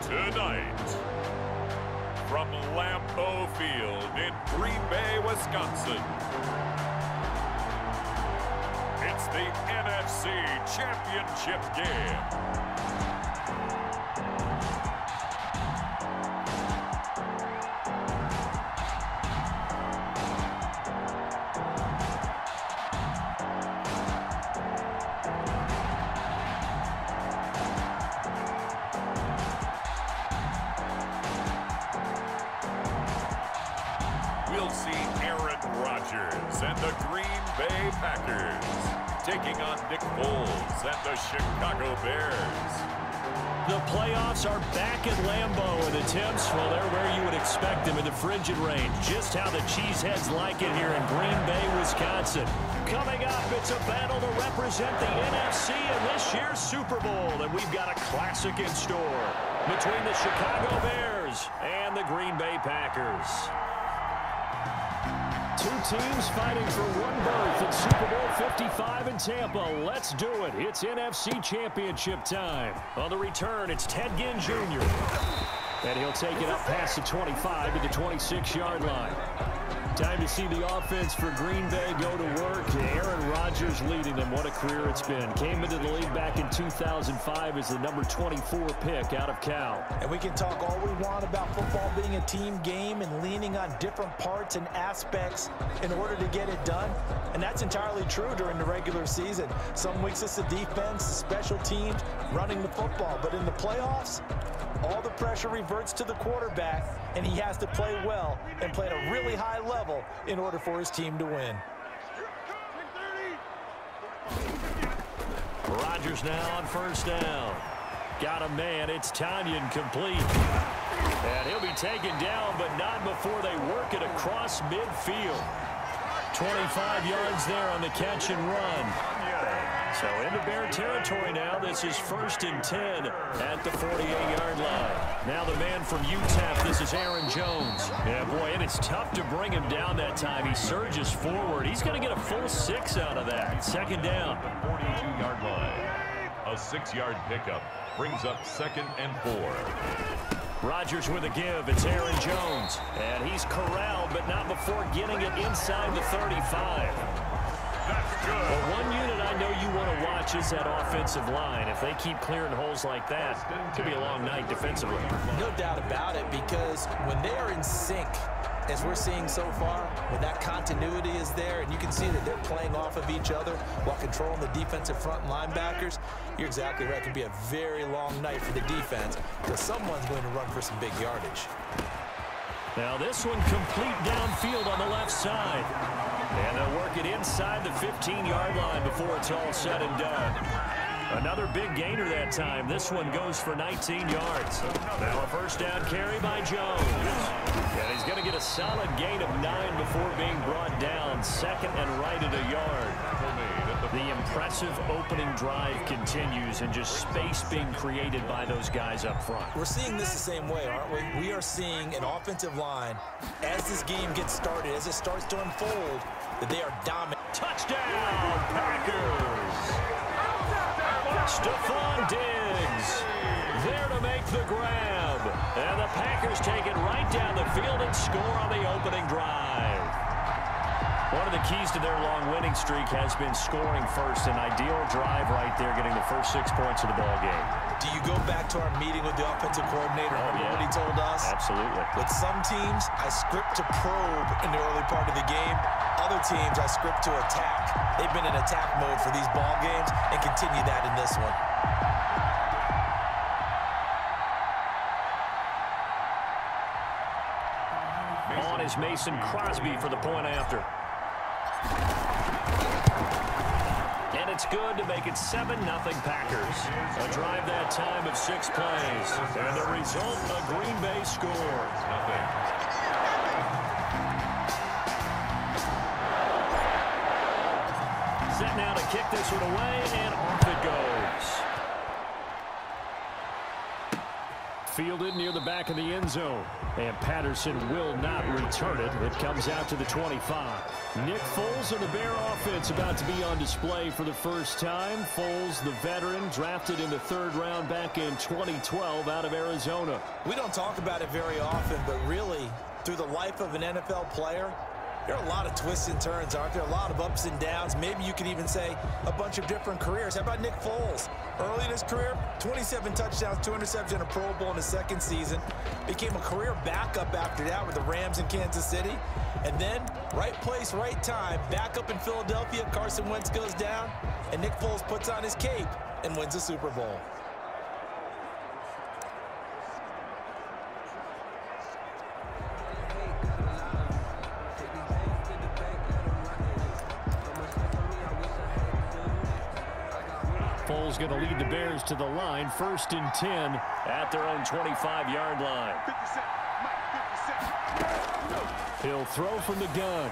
Tonight, from Lambeau Field in Green Bay, Wisconsin, it's the NFC Championship game. We'll see Aaron Rodgers and the Green Bay Packers taking on Nick Foles and the Chicago Bears. The playoffs are back at Lambeau, and the temps, well, they're where you would expect them in the frigid rain. Just how the Cheeseheads like it here in Green Bay, Wisconsin. Coming up, it's a battle to represent the NFC in this year's Super Bowl, and we've got a classic in store between the Chicago Bears and the Green Bay Packers. Two teams fighting for one berth in Super Bowl 55 in Tampa. Let's do it. It's NFC Championship time. On the return, it's Ted Ginn Jr. And he'll take it up past the 25 to the 26-yard line. Time to see the offense for Green Bay go to work. Aaron Rodgers leading them. What a career it's been. Came into the league back in 2005 as the number 24 pick out of Cal. And we can talk all we want about football being a team game and leaning on different parts and aspects in order to get it done. And that's entirely true during the regular season. Some weeks it's the defense, special teams, running the football. But in the playoffs, all the pressure reverts to the quarterback, and he has to play well and play at a really high level in order for his team to win. Rodgers now on first down. Got a man. It's Tanyan complete. And he'll be taken down, but not before they work it across midfield. 25 yards there on the catch and run. So into Bear territory now. This is 1st and 10 at the 48-yard line. Now the man from UTEP, this is Aaron Jones. Yeah, boy, and it's tough to bring him down that time. He surges forward. He's going to get a full 6 out of that. 2nd down. The 42-yard line. A 6-yard pickup brings up 2nd and 4. Rodgers with a give. It's Aaron Jones. And he's corralled, but not before getting it inside the 35. That's good. Well, one unit I know you want to watch is that offensive line. If they keep clearing holes like that, it could be a long night defensively. No doubt about it, because when they are in sync, as we're seeing so far, when that continuity is there and you can see that they're playing off of each other while controlling the defensive front linebackers, you're exactly right. It could be a very long night for the defense because someone's going to run for some big yardage. Now this one complete downfield on the left side. And they'll work it inside the 15-yard line before it's all said and done. Another big gainer that time. This one goes for 19 yards. Now a first down carry by Jones. And he's going to get a solid gain of 9 before being brought down. 2nd and right at a yard. The impressive opening drive continues and just space being created by those guys up front. We're seeing this the same way, aren't we? We are seeing an offensive line, as this game gets started, as it starts to unfold, that they are dominant. Touchdown, Packers! Stephon Diggs there to make the grab. And the Packers take it right down the field and score on the opening drive. One of the keys to their long winning streak has been scoring first. An ideal drive right there, getting the first 6 points of the ball game. Do you go back to our meeting with the offensive coordinator? Remember what he told us? Absolutely. With some teams, I script to probe in the early part of the game. Other teams, I script to attack. They've been in attack mode for these ball games and continue that in this one. On is Mason Crosby for the point after. And it's good to make it 7-0 Packers. A drive that time of 6 plays. And the result, a Green Bay score. Set now to kick this one away, and off it goes. fielded near the back of the end zone. And Patterson will not return it. It comes out to the 25. Nick Foles and the Bear offense about to be on display for the first time. Foles, the veteran, drafted in the 3rd round back in 2012 out of Arizona. We don't talk about it very often, but really, through the life of an NFL player, there are a lot of twists and turns, aren't there? A lot of ups and downs. Maybe you could even say a bunch of different careers. How about Nick Foles? Early in his career, 27 touchdowns, 2 interceptions, and a Pro Bowl in his 2nd season. Became a career backup after that with the Rams in Kansas City. And then, right place, right time, back up in Philadelphia. Carson Wentz goes down, and Nick Foles puts on his cape and wins the Super Bowl. Foles going to lead the Bears to the line. 1st and 10 at their own 25-yard line. He'll throw from the gun.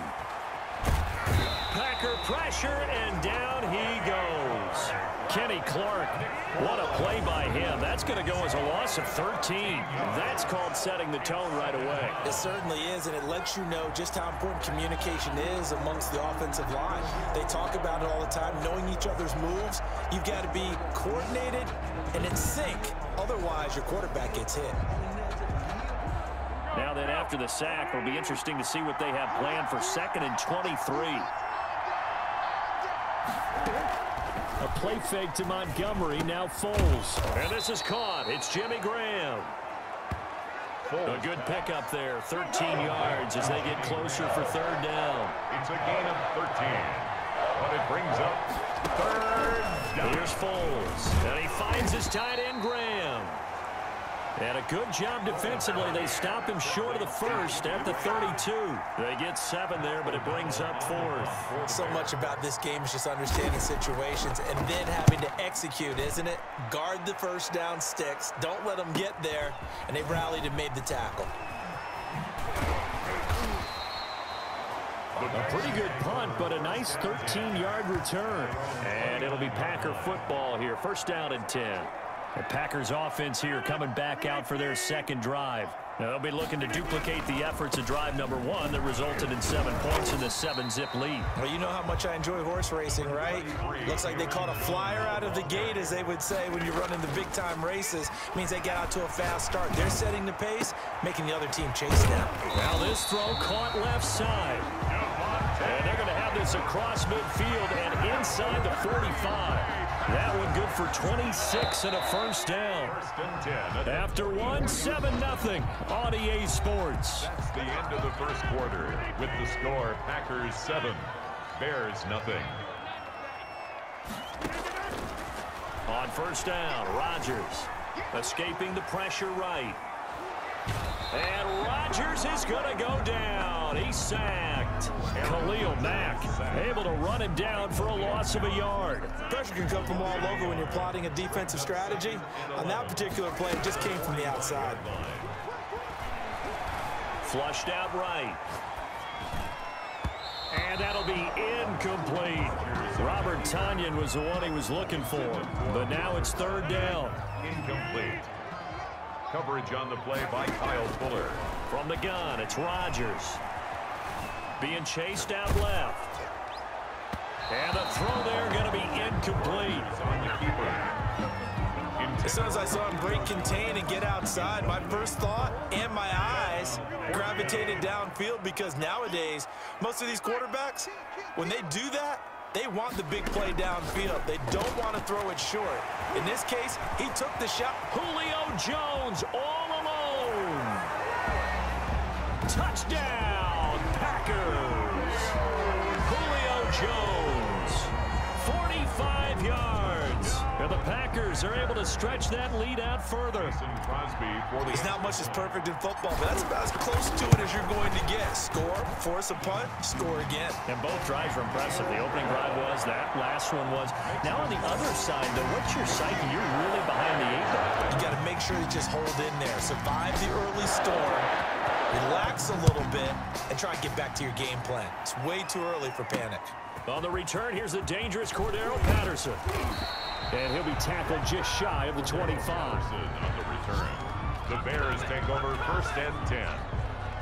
Packer pressure, and down he goes. Kenny Clark, what a play by him. That's going to go as a loss of 13. That's called setting the tone right away. It certainly is, and it lets you know just how important communication is amongst the offensive line. They talk about it all the time, knowing each other's moves. You've got to be coordinated and in sync. Otherwise, your quarterback gets hit. Now then, after the sack, it'll be interesting to see what they have planned for 2nd and 23. A play fake to Montgomery, now Foles. And this is caught. It's Jimmy Graham. A good pickup there, 13 yards as they get closer for 3rd down. It's a gain of 13, but it brings up 3rd down. Here's Foles, and he finds his tight end, Graham. And a good job defensively. They stop him short of the 1st at the 32. They get 7 there, but it brings up 4th. So much about this game is just understanding situations and then having to execute, isn't it? Guard the 1st down sticks. Don't let them get there. And they rallied and made the tackle. A pretty good punt, but a nice 13-yard return. And it'll be Packer football here. 1st down and 10. The Packers offense here coming back out for their 2nd drive. Now they'll be looking to duplicate the efforts of drive number 1 that resulted in 7 points in the 7-zip lead. Well, you know how much I enjoy horse racing, right? Looks like they caught a flyer out of the gate, as they would say when you're running the big-time races. Means they got out to a fast start. They're setting the pace, making the other team chase them. Now this throw caught left side. And they're going to have this across midfield and inside the 45. That one good for 26 and a 1st down. 1st and 10. After 7-0 on EA Sports. That's the end of the 1st quarter with the score Packers 7, Bears nothing. On 1st down, Rodgers escaping the pressure right. And Rodgers is going to go down. He's sacked. Khalil Mack able to run him down for a loss of a yard. Pressure can come from all over when you're plotting a defensive strategy. On that particular play, it just came from the outside. Flushed out right. And that'll be incomplete. Robert Tonyan was the one he was looking for. But now it's 3rd down. Incomplete. Coverage on the play by Kyle Fuller. From the gun, it's Rodgers. Being chased out left. And the throw there going to be incomplete. On the keeper. As soon as I saw him break contain and get outside, my first thought and my eyes gravitated downfield, because nowadays, most of these quarterbacks, when they do that, they want the big play downfield. They don't want to throw it short. In this case, he took the shot. Julio Jones all alone. Touchdown, Packers. Julio Jones, 45 yards. And the Packers are able to stretch that lead out further. He's not much as perfect in football, but that's about as close to it as you're going to get. Score, force a punt, score again. And both drives were impressive. The opening drive was, that last one was. Now on the other side, though, what's your psyche? You're really behind the 8-ball. You got to make sure you just hold in there. Survive the early storm, relax a little bit, and try and get back to your game plan. It's way too early for panic. On the return, here's the dangerous Cordero Patterson. And he'll be tackled just shy of the 25. On the return. The Bears take over 1st and 10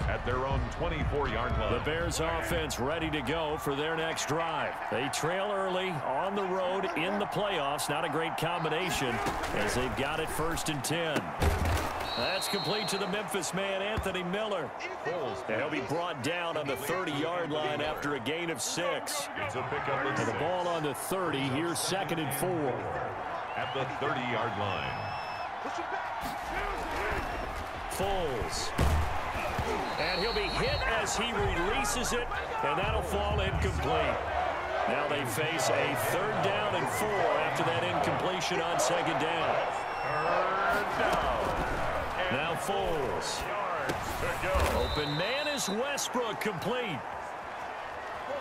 at their own 24-yard line. The Bears offense ready to go for their next drive. They trail early on the road in the playoffs. Not a great combination as they've got it 1st and 10. That's complete to the Memphis man, Anthony Miller. And he'll be brought down on the 30-yard line after a gain of 6. It's a pickup. And the ball on the 30. Here's 2nd and 4. At the 30-yard line. Foles. And he'll be hit as he releases it, and that'll fall incomplete. Now they face a 3rd down and 4 after that incompletion on 2nd down. 3rd down. Now Foles. Open man is Westbrook, complete.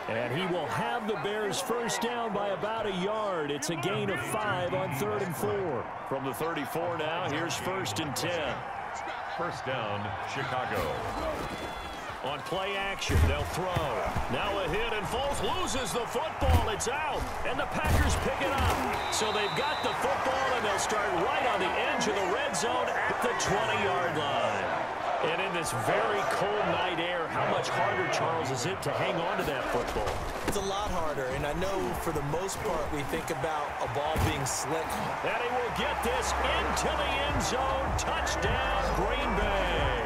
And he will have the Bears 1st down by about a yard. It's a gain of 5 on 3rd and 4. From the 34 now, here's 1st and 10. 1st down, Chicago. On play action, they'll throw. Now a hit, and Foles loses the football. It's out, and the Packers pick it up. So they've got the football, and they'll start right on the edge of the red zone at the 20-yard line. And in this very cold night air, how much harder, Charles, is it to hang on to that football? It's a lot harder, and I know for the most part we think about a ball being slick. And he will get this into the end zone. Touchdown, Green Bay.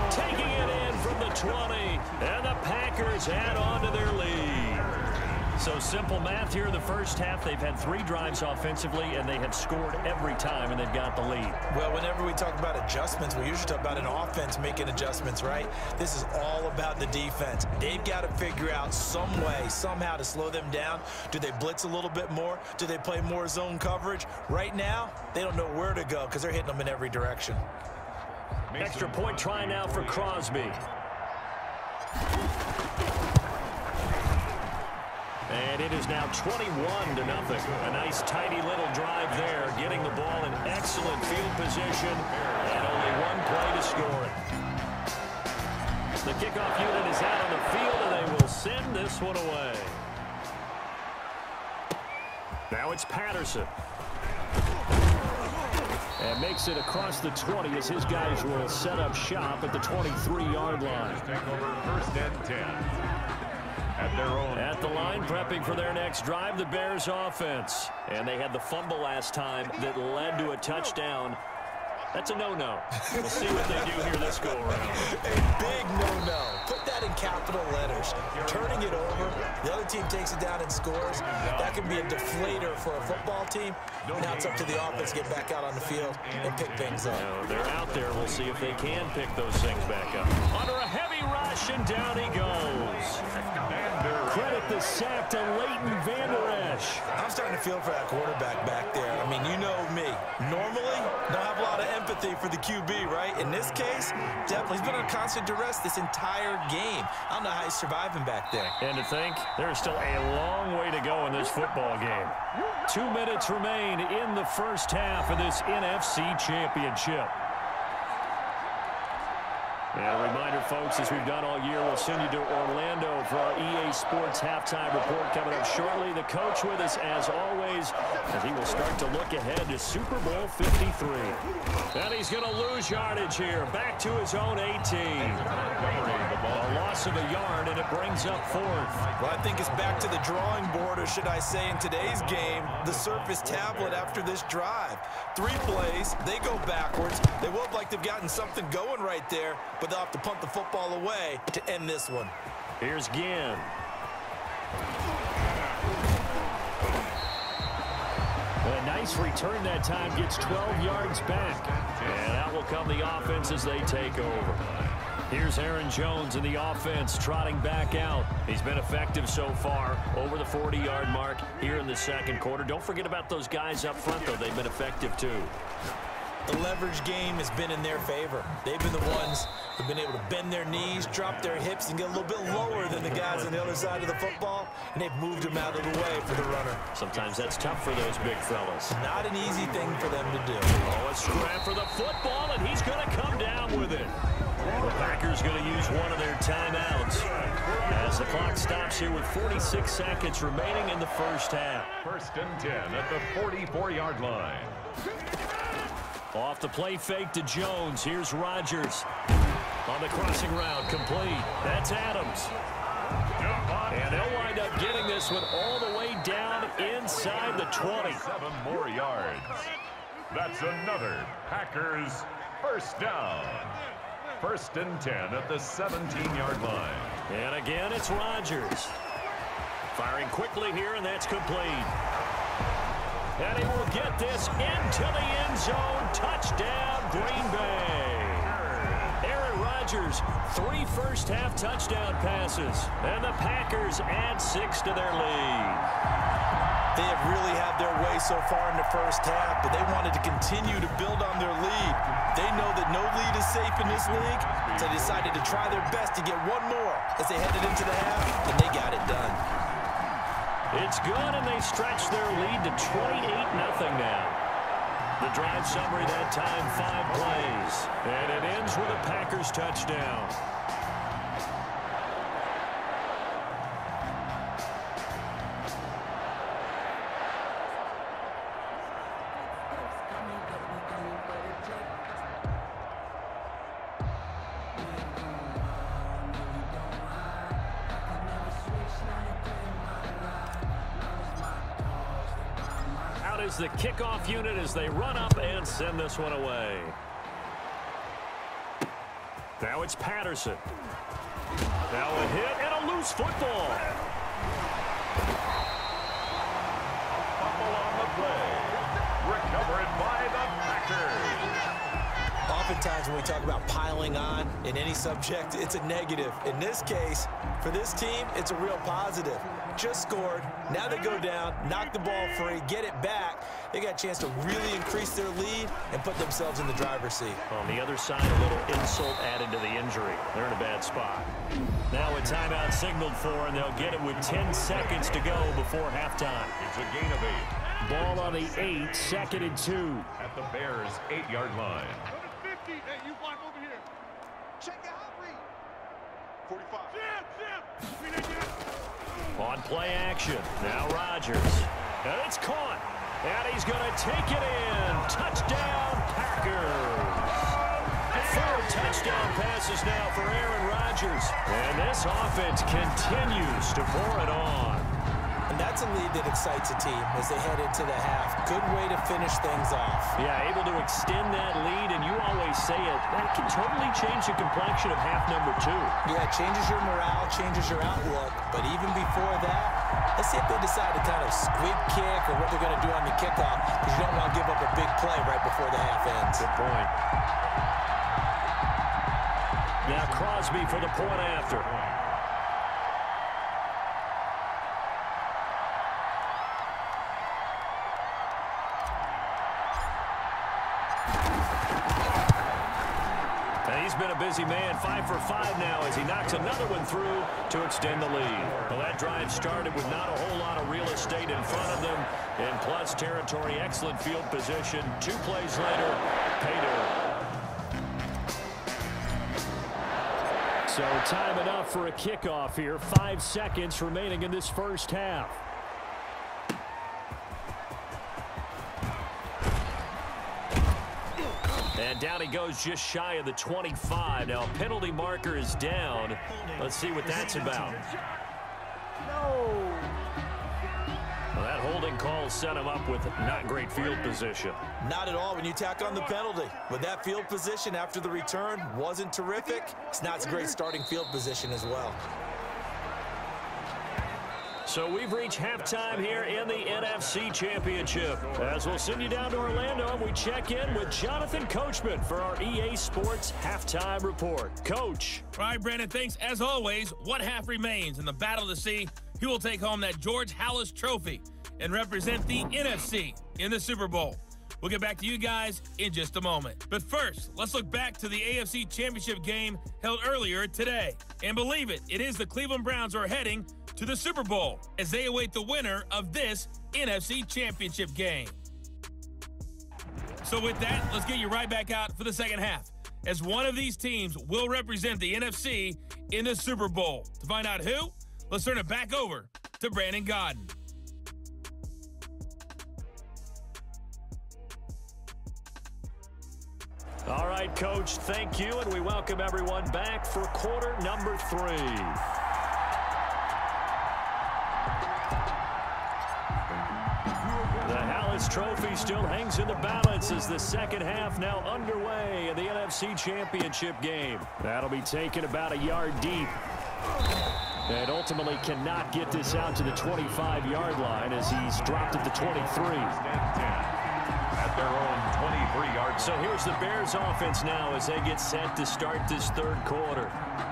Taking it in from the 20, and the Packers add on to their lead. So simple math here in the 1st half. They've had 3 drives offensively, and they have scored every time, and they've got the lead. Well, whenever we talk about adjustments, we usually talk about an offense making adjustments, right? This is all about the defense. They've got to figure out some way, somehow to slow them down. Do they blitz a little bit more? Do they play more zone coverage? Right now, they don't know where to go because they're hitting them in every direction. Extra point try now for Crosby. And it is now 21-0. A nice tidy little drive there, getting the ball in excellent field position, and only 1 play to score it. The kickoff unit is out on the field, and they will send this one away. Now it's Patterson. And makes it across the 20 as his guys will set up shop at the 23-yard line. Take over 1st and 10. At their own. At the line, prepping for their next drive, the Bears offense. And they had the fumble last time that led to a touchdown. That's a no-no. We'll see what they do here this go-around. A big no-no. Put that in capital letters. Turning it over, the other team takes it down and scores. That can be a deflator for a football team. Now it's up to the offense to get back out on the field and pick things up. No, they're out there. We'll see if they can pick those things back up. Under a heavy rush, and down he goes. Credit the sack to Leighton Vander Esch. I'm starting to feel for that quarterback back there. I mean, you know me. Normally, don't have a lot of empathy for the QB, right? In this case, definitely. He's been on constant duress this entire game. I don't know how he's surviving back there. And to think, there's still a long way to go in this football game. 2 minutes remain in the 1st half of this NFC Championship. And a reminder, folks, as we've done all year, we'll send you to Orlando for our EA Sports halftime report coming up shortly. The coach with us, as always, as he will start to look ahead to Super Bowl 53. And he's going to lose yardage here. Back to his own 18. A loss of a yard, and it brings up 4th. Well, I think it's back to the drawing board, or should I say in today's game, the Surface tablet after this drive. 3 plays, they go backwards. They look like they've gotten something going right there, but they'll have to punt the football away to end this one. Here's Ginn. A nice return that time, gets 12 yards back. And out will come the offense as they take over. Here's Aaron Jones in the offense trotting back out. He's been effective so far, over the 40-yard mark here in the 2nd quarter. Don't forget about those guys up front, though. They've been effective, too. The leverage game has been in their favor. They've been the ones who've been able to bend their knees, drop their hips, and get a little bit lower than the guys on the other side of the football, and they've moved them out of the way for the runner. Sometimes that's tough for those big fellas. Not an easy thing for them to do. Oh, a scrap for the football, and he's going to come down with it. The Packers going to use one of their timeouts as the clock stops here with 46 seconds remaining in the 1st half. 1st and 10 at the 44-yard line. Off the play fake to Jones. Here's Rodgers. On the crossing route, complete. That's Adams. And they'll wind up getting this one all the way down inside the 20. 7 more yards. That's another Packers first down. 1st and 10 at the 17-yard line. And again, it's Rodgers. Firing quickly here, and that's complete. And he will get this into the end zone. Touchdown, Green Bay. Aaron Rodgers, 3 first-half touchdown passes. And the Packers add 6 to their lead. They have really had their way so far in the first half, but they wanted to continue to build on their lead. They know that no lead is safe in this league, so they decided to try their best to get one more as they headed into the half, and they got it done. It's good, and they stretch their lead to 28-0 now. The drive summary that time, 5 plays, and it ends with a Packers touchdown. Is the kickoff unit as they run up and send this one away. Now it's Patterson. Now a hit and a loose football. Fumble on the play. Recovered by the Packers. Oftentimes when we talk about piling on in any subject, it's a negative. In this case, for this team, it's a real positive. Just scored. Now they go down, knock the ball free, get it back. They got a chance to really increase their lead and put themselves in the driver's seat. On the other side, a little insult added to the injury. They're in a bad spot. Now a timeout signaled for, and they'll get it with 10 seconds to go before halftime. It's a gain of 8. Ball on the 8, 2nd and 2. At the Bears' 8-yard line. 50. Hey, you block over here. Check it out, Reed. 45. On play action. Now Rodgers. And it's caught. And he's going to take it in. Touchdown, Packers. 4 touchdown passes now for Aaron Rodgers. And this offense continues to pour it on. And that's a lead that excites a team as they head into the half. Good way to finish things off. Yeah, able to extend that lead, and you always say it, that can totally change the complexion of half number 2. Yeah, it changes your morale, changes your outlook. But even before that, let's see if they decide to kind of squib kick or what they're going to do on the kickoff, because you don't want to give up a big play right before the half ends. Good point. Now Crosby for the point after. He's been a busy man, 5 for 5 now as he knocks another one through to extend the lead. Well, that drive started with not a whole lot of real estate in front of them. In plus territory, excellent field position. 2 plays later, pay dirt. So time enough for a kickoff here. 5 seconds remaining in this first half. And down he goes just shy of the 25. Now, penalty marker is down. Let's see what that's about. Well, that holding call set him up with not great field position. Not at all when you tack on the penalty. With that field position after the return wasn't terrific. It's not a great starting field position as well. So we've reached halftime here in the NFC Championship. As we'll send you down to Orlando, and we check in with Jonathan Coachman for our EA Sports Halftime Report. Coach. All right, Brandon, thanks. As always, one half remains in the battle to see who will take home that George Halas Trophy and represent the NFC in the Super Bowl. We'll get back to you guys in just a moment. But first, let's look back to the AFC Championship game held earlier today. And believe it, it is the Cleveland Browns who are heading to the Super Bowl as they await the winner of this NFC Championship game. So with that, let's get you right back out for the second half, as one of these teams will represent the NFC in the Super Bowl. To find out who, let's turn it back over to Brandon Godden. right, Coach, thank you, and we welcome everyone back for quarter number 3. The Hallis Trophy still hangs in the balance as the second half now underway in the NFC Championship game. That'll be taken about a yard deep. And ultimately cannot get this out to the 25-yard line as he's dropped at the 23. At their own 23-yard. So here's the Bears offense now as they get set to start this third quarter.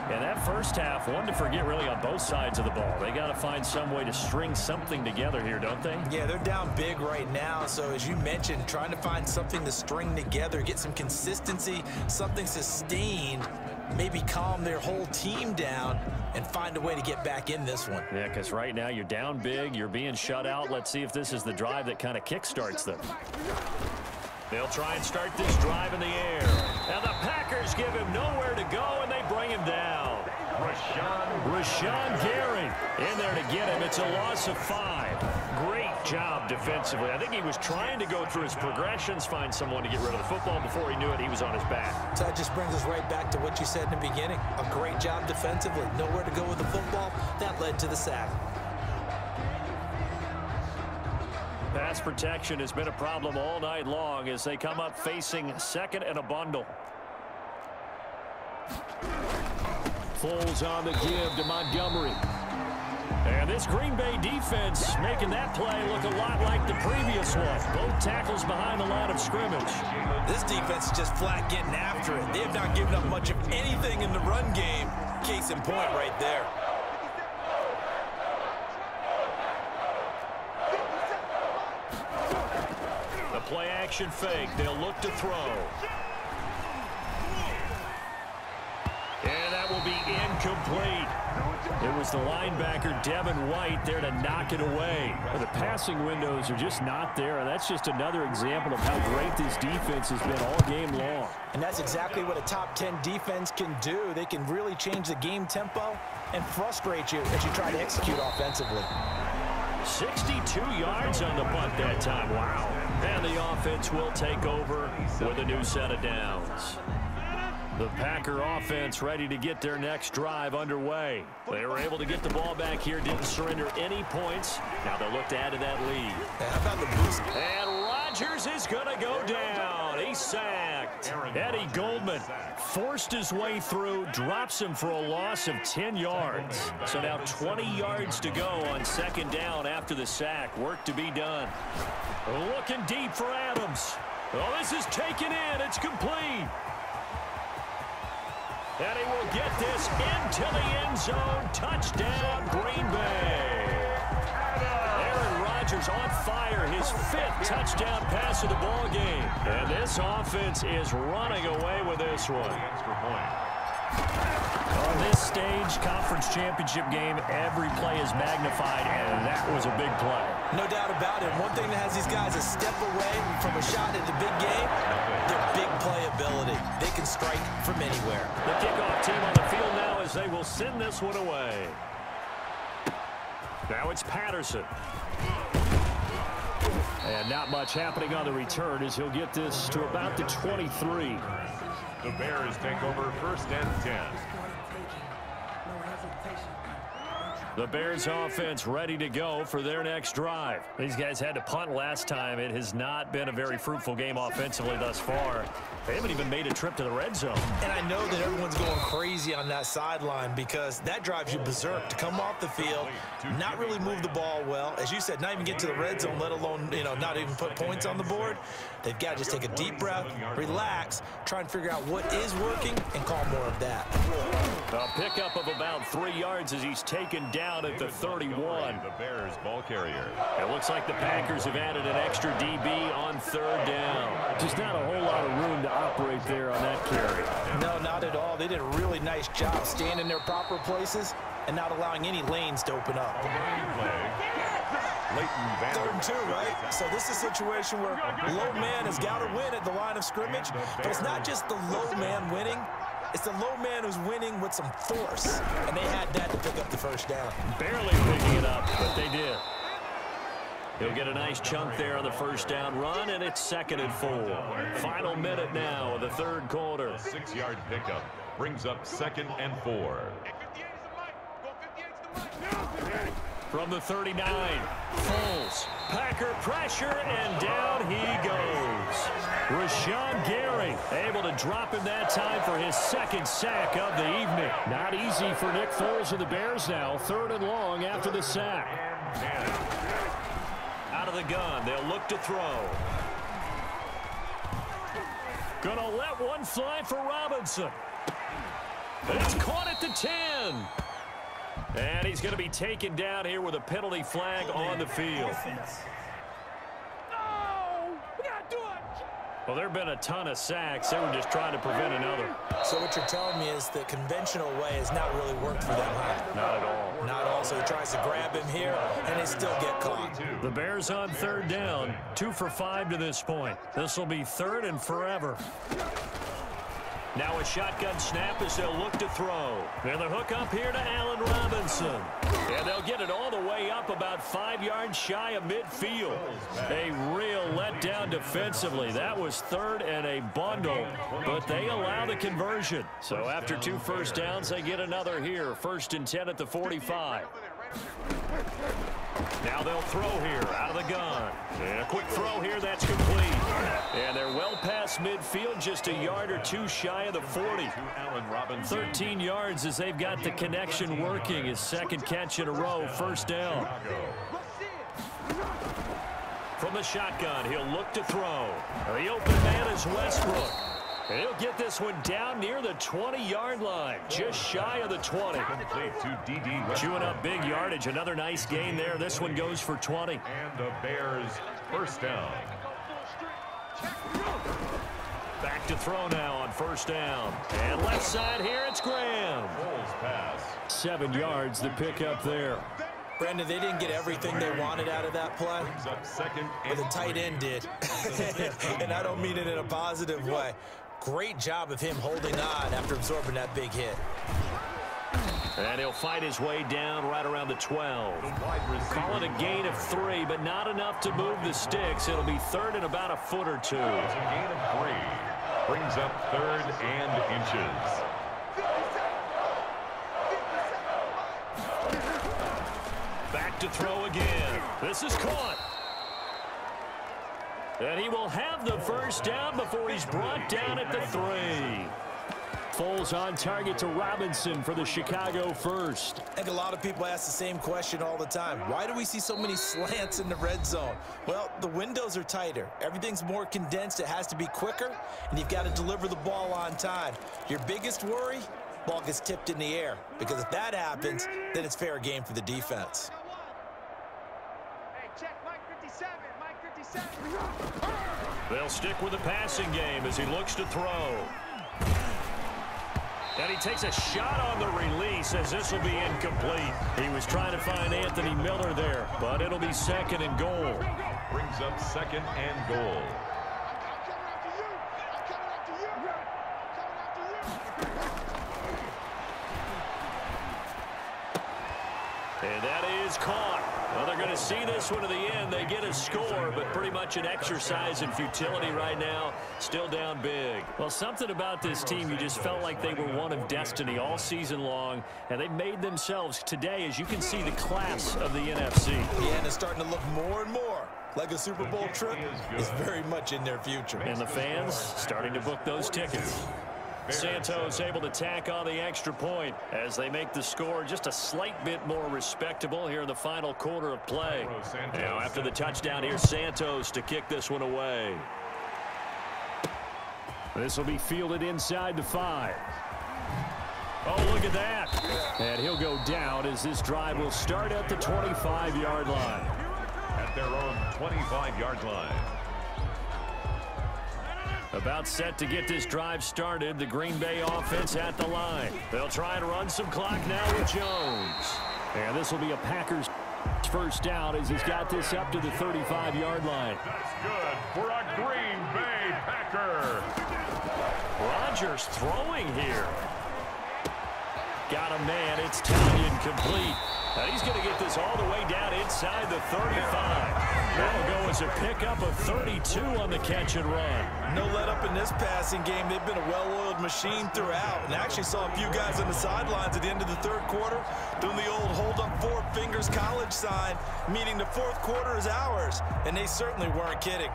And that first half, one to forget really on both sides of the ball. They got to find some way to string something together here, don't they? Yeah, they're down big right now. So as you mentioned, trying to find something to string together, get some consistency, something sustained, maybe calm their whole team down and find a way to get back in this one. Yeah, because right now you're down big, you're being shut out. Let's see if this is the drive that kind of kickstarts them. They'll try and start this drive in the air. Now the Packers give him nowhere to go, and they bring him down. Rashawn Gary in there to get him. It's a loss of 5. Great job defensively. I think he was trying to go through his progressions, find someone to get rid of the football. Before he knew it, he was on his back. So that just brings us right back to what you said in the beginning. A great job defensively. Nowhere to go with the football. That led to the sack. Pass protection has been a problem all night long as they come up facing second and a bundle. Foles on the give to Montgomery. And this Green Bay defense making that play look a lot like the previous one. Both tackles behind the line of scrimmage. This defense is just flat getting after it. They have not given up much of anything in the run game. Case in point right there. The play action fake. They'll look to throw. And that will be incomplete. It was the linebacker, Devin White, there to knock it away. Well, the passing windows are just not there, and that's just another example of how great this defense has been all game long. And that's exactly what a top 10 defense can do. They can really change the game tempo and frustrate you as you try to execute offensively. 62 yards on the punt that time. Wow. And the offense will take over with a new set of downs. The Packer offense ready to get their next drive underway. They were able to get the ball back here, didn't surrender any points. Now they'll look to add to that lead. How about the boost? And Rodgers is going to go down. He's sacked. Eddie Goldman forced his way through, drops him for a loss of 10 yards. So now 20 yards to go on second down after the sack. Work to be done. Looking deep for Adams. Oh, this is taken in. It's complete. And he will get this into the end zone. Touchdown, Green Bay. Aaron Rodgers on fire. His 5th touchdown pass of the ball game. And this offense is running away with this one. Extra point. On this stage, conference championship game, every play is magnified, and that was a big play. No doubt about it. One thing that has these guys a step away from a shot at the big game, their big playability. They can strike from anywhere. The kickoff team on the field now as they will send this one away. Now it's Patterson. And not much happening on the return as he'll get this to about the 23. The Bears take over 1st and 10. The Bears offense ready to go for their next drive. These guys had to punt last time. It has not been a very fruitful game offensively thus far. They haven't even made a trip to the red zone. And I know that everyone's going crazy on that sideline because that drives you berserk to come off the field, not really move the ball well. As you said, not even get to the red zone, let alone, not even put points on the board. They've got to just take a deep breath, relax, try and figure out what is working and call more of that. A pickup of about 3 yards as he's taken down at the 31. The Bears ball carrier. It looks like the Packers have added an extra DB on 3rd down. Just not a whole lot of room to operate there on that carry. No, not at all. They did a really nice job staying in their proper places and not allowing any lanes to open up. 3rd and 2, right? So this is a situation where low man has got to win at the line of scrimmage, but it's not just the low man winning. It's the low man who's winning with some force, and they had that to pick up the 1st down. Barely picking it up, but they did. He'll get a nice chunk there on the first down run, and it's 2nd and 4. Final minute now of the third quarter. 6-yard pickup brings up 2nd and 4. From the 39, Foles, Packer pressure, and down he goes. Rashawn Gary able to drop him that time for his 2nd sack of the evening. Not easy for Nick Foles and the Bears now. 3rd and long after the sack. Out of the gun, they'll look to throw. Gonna let one fly for Robinson. It's caught at the 10. And he's going to be taken down here with a penalty flag on the field. Well, there have been a ton of sacks. They were just trying to prevent another. So what you're telling me is the conventional way has not really worked for them, huh? Not at all. Not all. So he tries to grab him here, and they still get caught. The Bears on 3rd down. 2 for 5 to this point. This will be 3rd and forever. Now a shotgun snap as they'll look to throw. And the hook up here to Allen Robinson. And they'll get it all the way up about 5 yards shy of midfield. A real letdown defensively. That was 3rd and a bundle, but they allow the conversion. So after 2 first downs, they get another here. 1st and 10 at the 45. Now they'll throw here out of the gun. And a quick throw here that's complete. And they're well past midfield, just a yard or 2 shy of the 40. 13 yards as they've got the connection working. His 2nd catch in a row, 1st down. From the shotgun, he'll look to throw. The open man is Westbrook. And he'll get this one down near the 20-yard line, just shy of the 20. Chewing up big yardage. Another nice gain there. This one goes for 20. And the Bears 1st down. Back to throw now on 1st down. And left side here, it's Graham. Pass. 7 yards, the pickup there. Brandon, they didn't get everything they wanted out of that play, but the tight end did. And I don't mean it in a positive way. Great job of him holding on after absorbing that big hit. And he'll fight his way down right around the 12. Call it a gain of 3, but not enough to move the sticks. It'll be 3rd and about a foot or 2. It's a gain of 3. Brings up 3rd and inches. Back to throw again. This is caught. And he will have the 1st down before he's brought down at the 3. Foles on target to Robinson for the Chicago 1st. I think a lot of people ask the same question all the time. Why do we see so many slants in the red zone? Well, the windows are tighter. Everything's more condensed. It has to be quicker, and you've got to deliver the ball on time. Your biggest worry? Ball gets tipped in the air, because if that happens, then it's fair game for the defense. Hey, check Mike 57, Mike 57. They'll stick with the passing game as he looks to throw. And he takes a shot on the release as this will be incomplete. He was trying to find Anthony Miller there, but it'll be 2nd and goal. Brings up 2nd and goal. And that is caught. Well, they're going to see this one to the end. They get a score, but pretty much an exercise in futility right now. Still down big. Well, something about this team, you just felt like they were one of destiny all season long, and they made themselves today, as you can see, the class of the NFC. Yeah, and it's starting to look more and more like a Super Bowl trip is very much in their future. And the fans starting to book those tickets. Santos able to tack on the extra point as they make the score just a slight bit more respectable here in the final quarter of play. Now after the touchdown, here's Santos to kick this one away. This will be fielded inside the 5. Oh, look at that. And he'll go down as this drive will start at the 25-yard line. At their own 25-yard line. About set to get this drive started. The Green Bay offense at the line. They'll try and run some clock now with Jones. And this will be a Packers 1st down as he's got this up to the 35-yard line. That's good for a Green Bay Packer. Rodgers throwing here. Got a man. It's Tanyan complete. And he's going to get this all the way down inside the 35. That'll go as a pickup of 32 on the catch and run. No let up in this passing game. They've been a well-oiled machine throughout. And I actually saw a few guys on the sidelines at the end of the third quarter doing the old hold up 4 fingers college sign, meaning the fourth quarter is ours. And they certainly weren't kidding.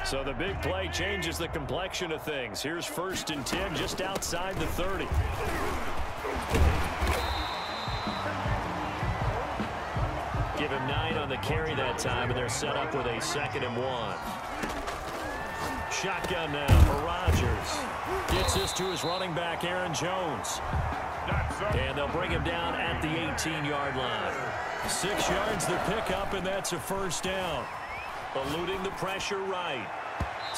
So the big play changes the complexion of things. Here's 1st and 10 just outside the 30. Give him 9 on the carry that time, and they're set up with a 2nd and 1. Shotgun now for Rodgers. Gets this to his running back, Aaron Jones. And they'll bring him down at the 18-yard line. 6 yards the pickup, and that's a 1st down. Eluding the pressure right.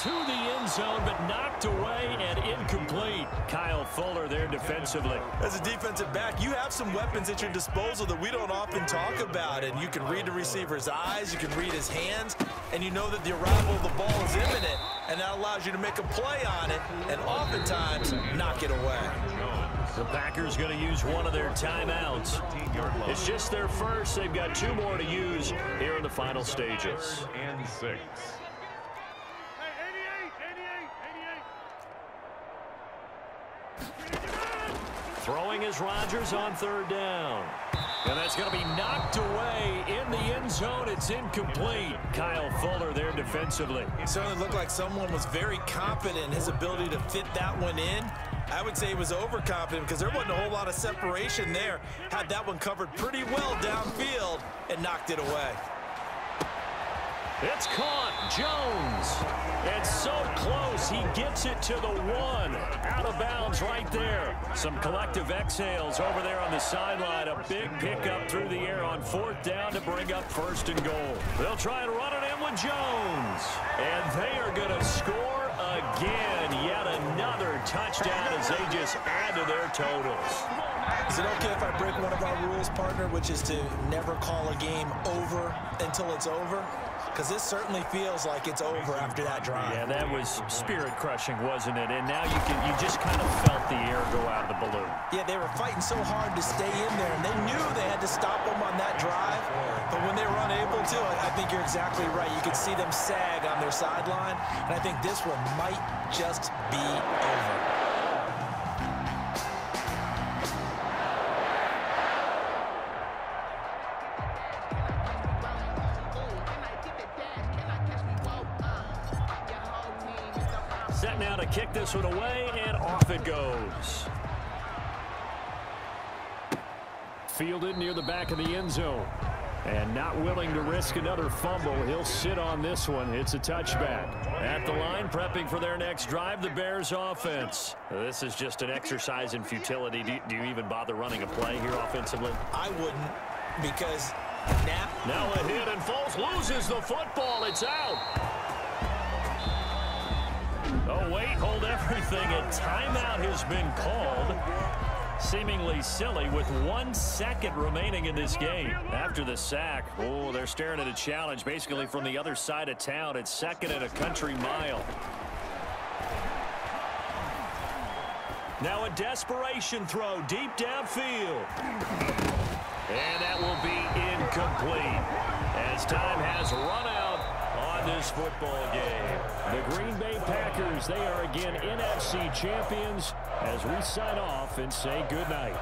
To the end zone, but knocked away and incomplete. Kyle Fuller there defensively. As a defensive back, you have some weapons at your disposal that we don't often talk about. And you can read the receiver's eyes, you can read his hands, and you know that the arrival of the ball is imminent. And that allows you to make a play on it and oftentimes knock it away. The Packers going to use one of their timeouts. It's just their first. They've got 2 more to use here in the final stages. And 6. Throwing is Rodgers on 3rd down. And that's going to be knocked away in the end zone. It's incomplete. Kyle Fuller there defensively. It certainly looked like someone was very confident in his ability to fit that one in. I would say he was overconfident because there wasn't a whole lot of separation there. Had that one covered pretty well downfield and knocked it away. It's caught. Jones. It's so close. He gets it to the 1. Out of bounds right there. Some collective exhales over there on the sideline. A big pickup through the air on 4th down to bring up 1st and goal. They'll try and run it in with Jones. And they are going to score again. Yet another touchdown as they just add to their totals. Is it okay if I break one of our rules, partner, which is to never call a game over until it's over? Because this certainly feels like it's over after that drive. Yeah, that was spirit-crushing, wasn't it? And now you just kind of felt the air go out of the balloon. Yeah, they were fighting so hard to stay in there, and they knew they had to stop them on that drive. But when they were unable to, I think you're exactly right. You could see them sag on their sideline, and I think this one might just be over. Set now to kick this one away, and off it goes. Fielded near the back of the end zone. And not willing to risk another fumble. He'll sit on this one. It's a touchback. At the line, prepping for their next drive, the Bears offense. This is just an exercise in futility. Do you even bother running a play here offensively? I wouldn't, because now a hit, and Foles loses the football. It's out. Oh, wait, hold everything. A timeout has been called. Seemingly silly with 1 second remaining in this game. After the sack, oh, they're staring at a challenge basically from the other side of town. It's 2nd and a country mile. Now a desperation throw deep downfield. And that will be incomplete as time has run out on this football game. The Green Bay Packers, they are again NFC champions as we sign off and say goodnight.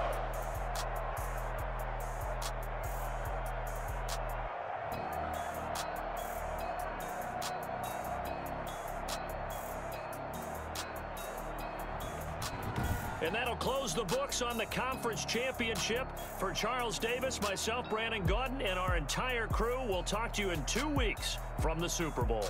And that'll close the books on the conference championship. For Charles Davis, myself, Brandon Gaudin, and our entire crew, we'll talk to you in 2 weeks from the Super Bowl.